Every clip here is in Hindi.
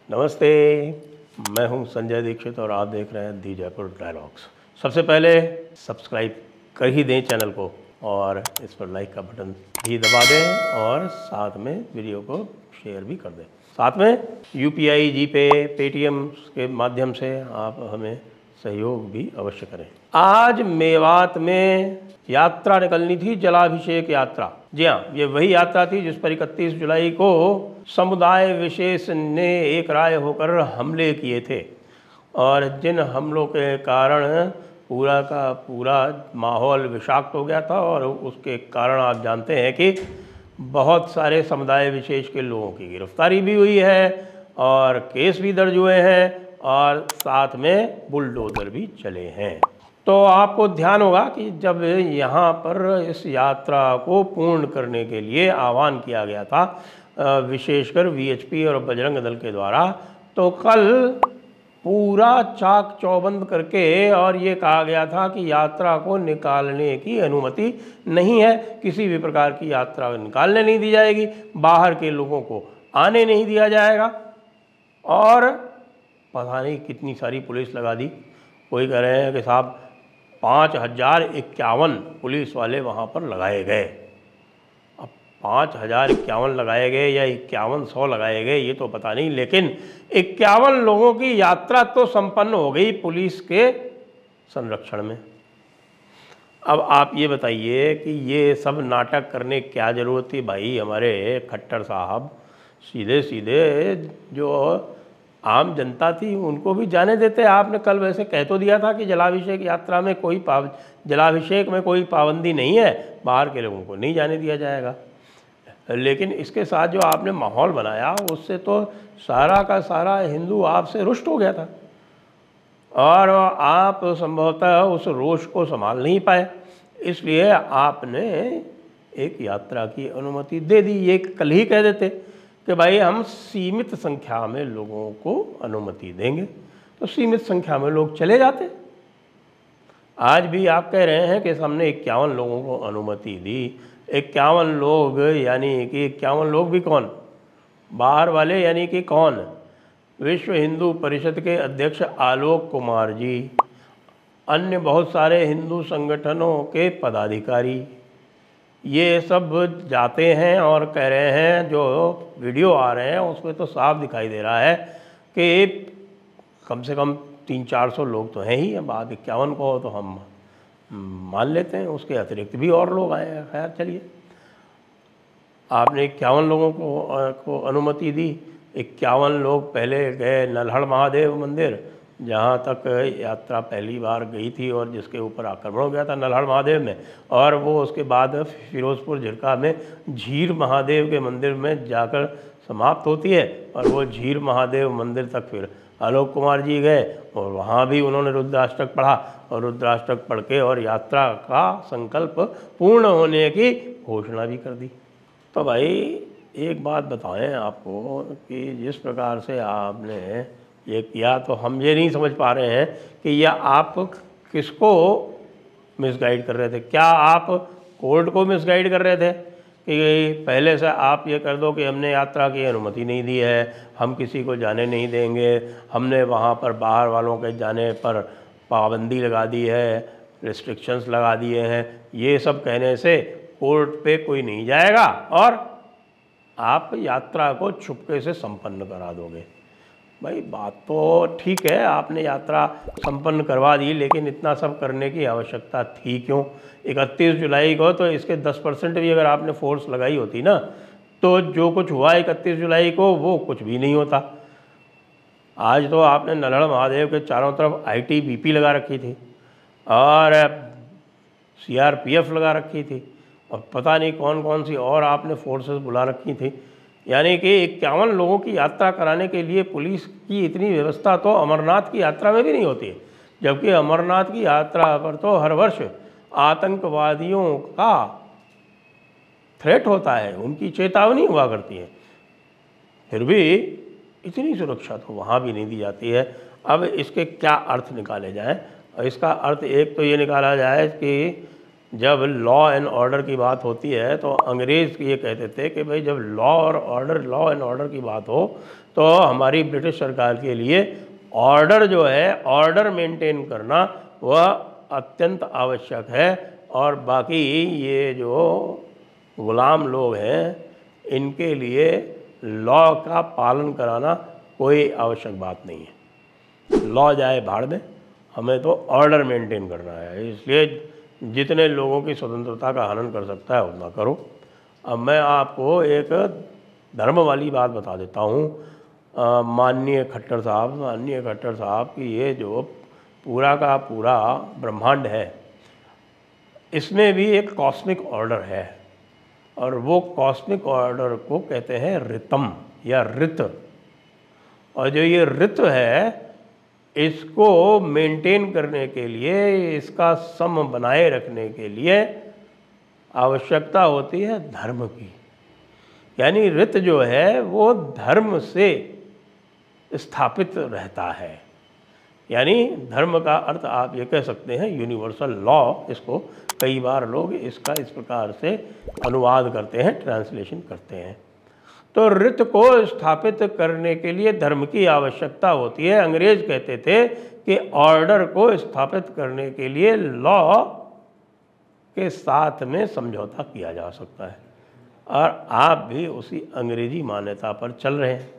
नमस्ते, मैं हूं संजय दीक्षित और आप देख रहे हैं दी जयपुर डायलॉग्स। सबसे पहले सब्सक्राइब कर ही दें चैनल को और इस पर लाइक का बटन भी दबा दें और साथ में वीडियो को शेयर भी कर दें। साथ में यूपीआई, जीपे, पेटीएम के माध्यम से आप हमें सहयोग भी अवश्य करें। आज मेवात में यात्रा निकलनी थी, जलाभिषेक यात्रा। जी हाँ, ये वही यात्रा थी जिस पर 31 जुलाई को समुदाय विशेष ने एक राय होकर हमले किए थे और जिन हमलों के कारण पूरा का पूरा माहौल विषाक्त हो गया था और उसके कारण आप जानते हैं कि बहुत सारे समुदाय विशेष के लोगों की गिरफ्तारी भी हुई है और केस भी दर्ज हुए हैं और साथ में बुलडोज़र भी चले हैं। तो आपको ध्यान होगा कि जब यहाँ पर इस यात्रा को पूर्ण करने के लिए आह्वान किया गया था विशेषकर वीएचपी और बजरंग दल के द्वारा, तो कल पूरा चाक चौबंद करके और ये कहा गया था कि यात्रा को निकालने की अनुमति नहीं है, किसी भी प्रकार की यात्रा निकालने नहीं दी जाएगी, बाहर के लोगों को आने नहीं दिया जाएगा और पता नहीं कितनी सारी पुलिस लगा दी। कोई कह रहे हैं कि साहब 5051 पुलिस वाले वहाँ पर लगाए गए। अब 5051 लगाए गए या 5100 लगाए गए ये तो पता नहीं, लेकिन 51 लोगों की यात्रा तो संपन्न हो गई पुलिस के संरक्षण में। अब आप ये बताइए कि ये सब नाटक करने क्या ज़रूरत थी भाई। हमारे खट्टर साहब सीधे सीधे जो आम जनता थी उनको भी जाने देते। आपने कल वैसे कह तो दिया था कि जलाभिषेक यात्रा में जलाभिषेक में कोई पाबंदी नहीं है, बाहर के लोगों को नहीं जाने दिया जाएगा, लेकिन इसके साथ जो आपने माहौल बनाया उससे तो सारा का सारा हिंदू आपसे रुष्ट हो गया था और आप संभवतः उस रोष को संभाल नहीं पाए, इसलिए आपने एक यात्रा की अनुमति दे दी। ये कल ही कह देते कि भाई हम सीमित संख्या में लोगों को अनुमति देंगे, तो सीमित संख्या में लोग चले जाते। आज भी आप कह रहे हैं कि हमने 51 लोगों को अनुमति दी। 51 लोग यानी कि 51 लोग भी कौन, बाहर वाले यानी कि कौन, विश्व हिंदू परिषद के अध्यक्ष आलोक कुमार जी, अन्य बहुत सारे हिंदू संगठनों के पदाधिकारी, ये सब जाते हैं और कह रहे हैं, जो वीडियो आ रहे हैं उसमें तो साफ दिखाई दे रहा है कि कम से कम 300-400 लोग तो हैं ही। अब आप 51 को तो हम मान लेते हैं, उसके अतिरिक्त भी और लोग आए हैं। खैर चलिए, आपने 51 लोगों को अनुमति दी। 51 लोग पहले गए नल्हड़ महादेव मंदिर, जहाँ तक यात्रा पहली बार गई थी और जिसके ऊपर आक्रमण हो गया था नल्हड़ महादेव में, और वो उसके बाद फिरोजपुर झिरका में झीर महादेव के मंदिर में जाकर समाप्त होती है और वो झीर महादेव मंदिर तक फिर आलोक कुमार जी गए और वहाँ भी उन्होंने रुद्राष्टक पढ़ा और रुद्राष्टक पढ़ के और यात्रा का संकल्प पूर्ण होने की घोषणा भी कर दी। तो भाई एक बात बताएं आपको कि जिस प्रकार से आपने ये किया, तो हम ये नहीं समझ पा रहे हैं कि यह आप किसको मिसगाइड कर रहे थे। क्या आप कोर्ट को मिसगाइड कर रहे थे कि पहले से आप ये कर दो कि हमने यात्रा की अनुमति नहीं दी है, हम किसी को जाने नहीं देंगे, हमने वहाँ पर बाहर वालों के जाने पर पाबंदी लगा दी है, रिस्ट्रिक्शंस लगा दिए हैं, ये सब कहने से कोर्ट पे कोई नहीं जाएगा और आप यात्रा को चुपके से संपन्न करा दोगे। भाई बात तो ठीक है, आपने यात्रा संपन्न करवा दी, लेकिन इतना सब करने की आवश्यकता थी क्यों। 31 जुलाई को तो इसके 10% भी अगर आपने फोर्स लगाई होती ना, तो जो कुछ हुआ 31 जुलाई को वो कुछ भी नहीं होता। आज तो आपने नल्हड़ महादेव के चारों तरफ आईटीबीपी लगा रखी थी और सीआरपीएफ लगा रखी थी और पता नहीं कौन कौन सी और आपने फोर्सेस बुला रखी थी। यानी कि 51 लोगों की यात्रा कराने के लिए पुलिस की इतनी व्यवस्था तो अमरनाथ की यात्रा में भी नहीं होती है, जबकि अमरनाथ की यात्रा पर तो हर वर्ष आतंकवादियों का थ्रेट होता है, उनकी चेतावनी हुआ करती है, फिर भी इतनी सुरक्षा तो वहाँ भी नहीं दी जाती है। अब इसके क्या अर्थ निकाले जाएं? इसका अर्थ एक तो ये निकाला जाए कि जब लॉ एंड ऑर्डर की बात होती है तो अंग्रेज़ ये कहते थे कि भाई जब लॉ एंड ऑर्डर की बात हो तो हमारी ब्रिटिश सरकार के लिए ऑर्डर जो है, ऑर्डर मेंटेन करना वह अत्यंत आवश्यक है, और बाकी ये जो गुलाम लोग हैं इनके लिए लॉ का पालन कराना कोई आवश्यक बात नहीं है। लॉ जाए भाड़ में, हमें तो ऑर्डर मेंटेन करना है। इसलिए जितने लोगों की स्वतंत्रता का हनन कर सकता है उतना करो। अब मैं आपको एक धर्म वाली बात बता देता हूँ। माननीय खट्टर साहब की ये जो पूरा का पूरा ब्रह्मांड है, इसमें भी एक कॉस्मिक ऑर्डर है, और वो कॉस्मिक ऑर्डर को कहते हैं ऋतम या ऋत। और जो ये ऋत है, इसको मेंटेन करने के लिए, इसका सम बनाए रखने के लिए आवश्यकता होती है धर्म की। यानी ऋत जो है वो धर्म से स्थापित रहता है। यानी धर्म का अर्थ आप ये कह सकते हैं यूनिवर्सल लॉ। इसको कई बार लोग इसका इस प्रकार से अनुवाद करते हैं, ट्रांसलेशन करते हैं। तो ऋत को स्थापित करने के लिए धर्म की आवश्यकता होती है। अंग्रेज कहते थे कि ऑर्डर को स्थापित करने के लिए लॉ के साथ में समझौता किया जा सकता है, और आप भी उसी अंग्रेजी मान्यता पर चल रहे हैं।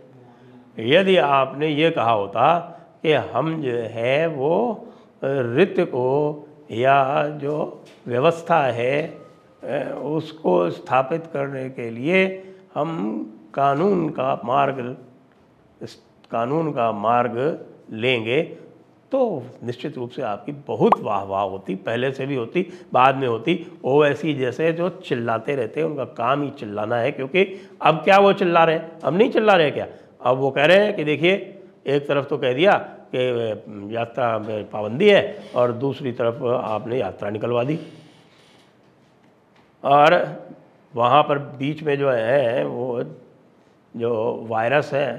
यदि आपने ये कहा होता कि हम जो है वो ऋत को या जो व्यवस्था है उसको स्थापित करने के लिए हम कानून का मार्ग लेंगे, तो निश्चित रूप से आपकी बहुत वाह होती, पहले से भी होती, बाद में होती। ओवैसी जैसे जो चिल्लाते रहते हैं, उनका काम ही चिल्लाना है, क्योंकि अब क्या वो चिल्ला रहे हैं? अब नहीं चिल्ला रहे क्या? अब वो कह रहे हैं कि देखिए, एक तरफ तो कह दिया कि यात्रा में पाबंदी है, और दूसरी तरफ आपने यात्रा निकलवा दी, और वहाँ पर बीच में जो है वो जो वायरस है,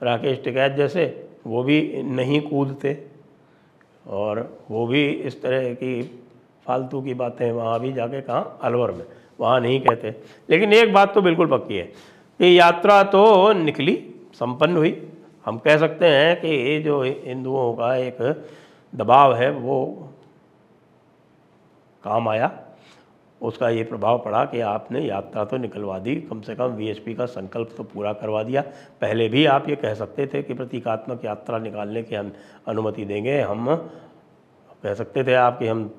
राकेश टिकैत जैसे, वो भी नहीं कूदते, और वो भी इस तरह की फालतू की बातें वहाँ भी जाके कहाँ, अलवर में, वहाँ नहीं कहते। लेकिन एक बात तो बिल्कुल पक्की है कि यात्रा तो निकली, संपन्न हुई। हम कह सकते हैं कि ये जो हिंदुओं का एक दबाव है वो काम आया, उसका ये प्रभाव पड़ा कि आपने यात्रा तो निकलवा दी, कम से कम वीएचपी का संकल्प तो पूरा करवा दिया। पहले भी आप ये कह सकते थे कि प्रतीकात्मक यात्रा निकालने की हम अनुमति देंगे, हम कह सकते थे आप कि हम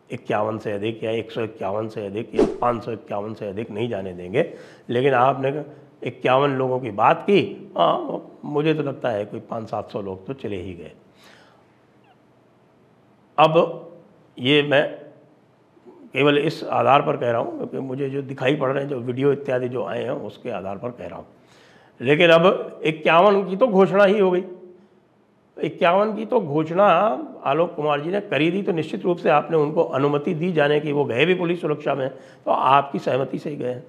51 से अधिक या 151 से अधिक या 551 से अधिक नहीं जाने देंगे। लेकिन आपने 51 लोगों की बात की, मुझे तो लगता है कोई 500-700 लोग तो चले ही गए। अब ये मैं केवल इस आधार पर कह रहा हूँ क्योंकि मुझे जो दिखाई पड़ रहे हैं, जो वीडियो इत्यादि जो आए हैं, उसके आधार पर कह रहा हूँ। लेकिन अब 51 की तो घोषणा ही हो गई। 51 की तो घोषणा आलोक कुमार जी ने करी थी, तो निश्चित रूप से आपने उनको अनुमति दी जाने की। वो गए भी पुलिस सुरक्षा में, तो आपकी सहमति से ही गए।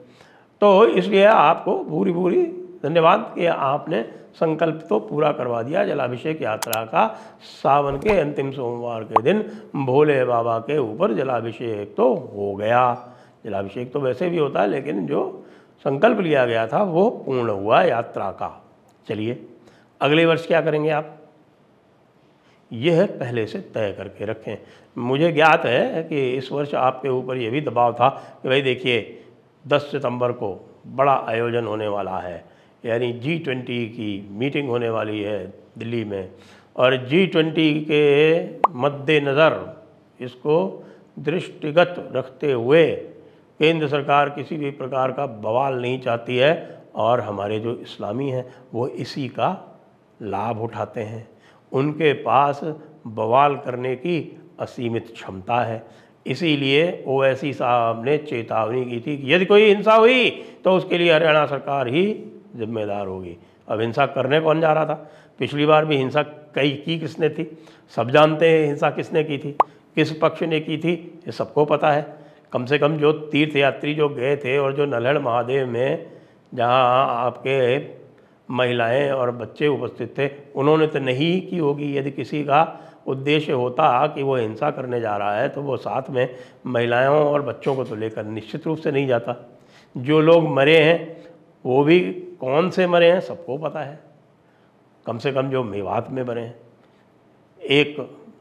तो इसलिए आपको भूरी भूरी धन्यवाद कि आपने संकल्प तो पूरा करवा दिया। जलाभिषेक यात्रा का सावन के अंतिम सोमवार के दिन भोले बाबा के ऊपर जलाभिषेक तो हो गया। जलाभिषेक तो वैसे भी होता है, लेकिन जो संकल्प लिया गया था वो पूर्ण हुआ यात्रा का। चलिए, अगले वर्ष क्या करेंगे आप, यह पहले से तय करके रखें। मुझे ज्ञात है कि इस वर्ष आपके ऊपर ये भी दबाव था कि भाई देखिए 10 सितंबर को बड़ा आयोजन होने वाला है, यानी G20 की मीटिंग होने वाली है दिल्ली में, और G20 के मद्देनज़र इसको दृष्टिगत रखते हुए केंद्र सरकार किसी भी प्रकार का बवाल नहीं चाहती है, और हमारे जो इस्लामी हैं वो इसी का लाभ उठाते हैं। उनके पास बवाल करने की असीमित क्षमता है। इसीलिए ओवैसी साहब ने चेतावनी की थी कि यदि कोई हिंसा हुई तो उसके लिए हरियाणा सरकार ही जिम्मेदार होगी। अब हिंसा करने कौन जा रहा था? पिछली बार भी हिंसा की किसने थी? सब जानते हैं हिंसा किसने की थी, किस पक्ष ने की थी, ये सबको पता है। कम से कम जो तीर्थयात्री जो गए थे और जो नल्हड़ महादेव में जहाँ आपके महिलाएं और बच्चे उपस्थित थे, उन्होंने तो नहीं की होगी। यदि किसी का उद्देश्य होता कि वो हिंसा करने जा रहा है तो वो साथ में महिलाओं और बच्चों को तो लेकर निश्चित रूप से नहीं जाता। जो लोग मरे हैं वो भी कौन से मरे हैं सबको पता है, कम से कम जो मेवात में मरे हैं। एक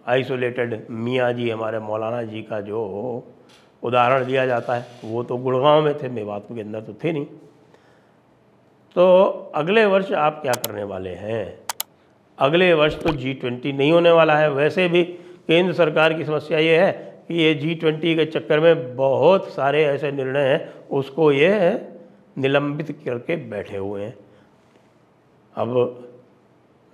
आइसोलेटेड मियाँ जी, हमारे मौलाना जी का जो उदाहरण दिया जाता है, वो तो गुड़गांव में थे, मेवात के अंदर तो थे नहीं। तो अगले वर्ष आप क्या करने वाले हैं? अगले वर्ष तो G20 नहीं होने वाला है। वैसे भी केंद्र सरकार की समस्या ये है कि ये G20 के चक्कर में बहुत सारे ऐसे निर्णय हैं उसको ये निलंबित करके बैठे हुए हैं। अब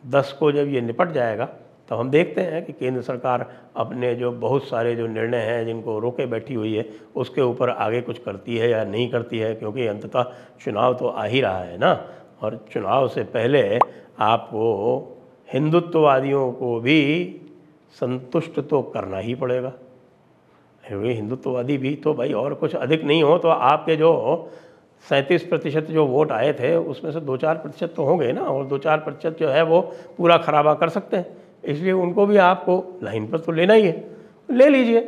10 को जब ये निपट जाएगा तो हम देखते हैं कि केंद्र सरकार अपने जो बहुत सारे जो निर्णय हैं जिनको रोके बैठी हुई है उसके ऊपर आगे कुछ करती है या नहीं करती है, क्योंकि अंततः चुनाव तो आ ही रहा है ना। और चुनाव से पहले आपको हिंदुत्ववादियों को भी संतुष्ट तो करना ही पड़ेगा। हिंदुत्ववादी भी तो भाई और कुछ अधिक नहीं हो तो आपके जो 37% जो वोट आए थे उसमें से 2-4% तो होंगे ना, और 2-4% जो है वो पूरा खराबा कर सकते हैं। इसलिए उनको भी आपको लाइन पर तो लेना ही है, ले लीजिए।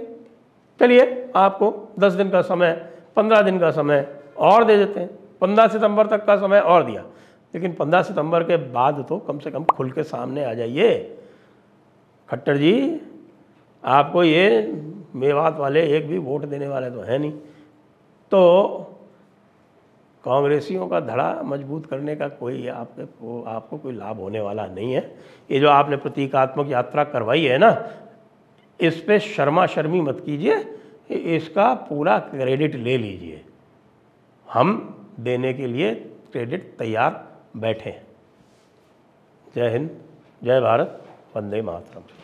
चलिए आपको 10 दिन का समय, 15 दिन का समय और दे देते हैं, 15 सितंबर तक का समय और दिया, लेकिन 15 सितंबर के बाद तो कम से कम खुल के सामने आ जाइए। खट्टर जी, आपको ये मेवात वाले एक भी वोट देने वाले तो है नहीं, तो कांग्रेसियों का धड़ा मजबूत करने का कोई आपको कोई लाभ होने वाला नहीं है। ये जो आपने प्रतीकात्मक यात्रा करवाई है ना, इस पे शर्मा शर्मी मत कीजिए, इसका पूरा क्रेडिट ले लीजिए। हम देने के लिए क्रेडिट तैयार बैठे हैं। जय हिंद, जय भारत, वंदे मातरम।